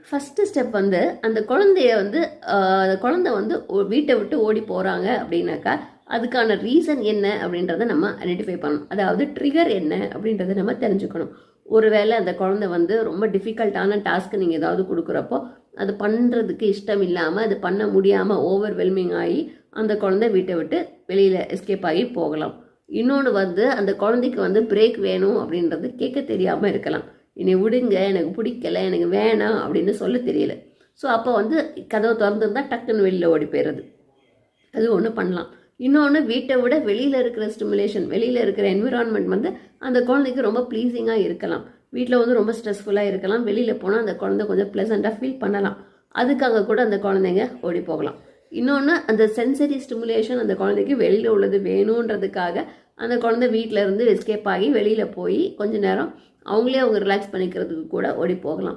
First step வந்து அந்த குழந்தைய வந்து அந்த குழந்தை வந்து வீட்டை விட்டு ஓடி போகிறாங்க அப்படின்னாக்கா அதுக்கான ரீசன் என்ன அப்படின்றத நம்ம ஐடென்டிஃபை பண்ணணும். அதாவது ட்ரிகர் என்ன அப்படின்றத நம்ம தெரிஞ்சுக்கணும். ஒருவேளை அந்த குழந்தை வந்து ரொம்ப டிஃபிகல்ட்டான டாஸ்க்கு நீங்கள் ஏதாவது கொடுக்குறப்போ அது பண்ணுறதுக்கு இஷ்டம் இல்லாமல் அது பண்ண முடியாமல் ஓவர்வெல்மிங் ஆகி அந்த குழந்தை வீட்டை விட்டு வெளியில் எஸ்கேப் ஆகி போகலாம். இன்னொன்று வந்து அந்த குழந்தைக்கு வந்து பிரேக் வேணும் அப்படின்றது கேட்க தெரியாமல் இருக்கலாம். என்னை விடுங்க, எனக்கு பிடிக்கல, எனக்கு வேணாம் அப்படின்னு சொல்ல தெரியல. ஸோ அப்போ வந்து கதவை திறந்துருந்தா டக்குன்னு வெளியில் ஓடி போயிடுறது, அது ஒன்று பண்ணலாம். இன்னொன்று, வீட்டை விட வெளியில் இருக்கிற ஸ்டிமுலேஷன், வெளியில் இருக்கிற என்விரான்மெண்ட் வந்து அந்த குழந்தைக்கு ரொம்ப ப்ளீஸிங்காக இருக்கலாம். வீட்டில் வந்து ரொம்ப ஸ்ட்ரெஸ்ஃபுல்லாக இருக்கலாம். வெளியில் போனால் அந்த குழந்தை கொஞ்சம் ப்ளசண்ட்டாக ஃபீல் பண்ணலாம். அதுக்காக கூட அந்த குழந்தைங்க ஓடி போகலாம். இன்னொன்று, அந்த சென்சரி ஸ்டிமுலேஷன் அந்த குழந்தைக்கு வெளியில் உள்ளது வேணுன்றதுக்காக அந்த குழந்தை வீட்டில் இருந்து எஸ்கேப் ஆகி வெளியில் போய் கொஞ்ச நேரம் அவங்களே ரிலாக்ஸ் பண்ணிக்கிறதுக்கு கூட ஓடி போகலாம்.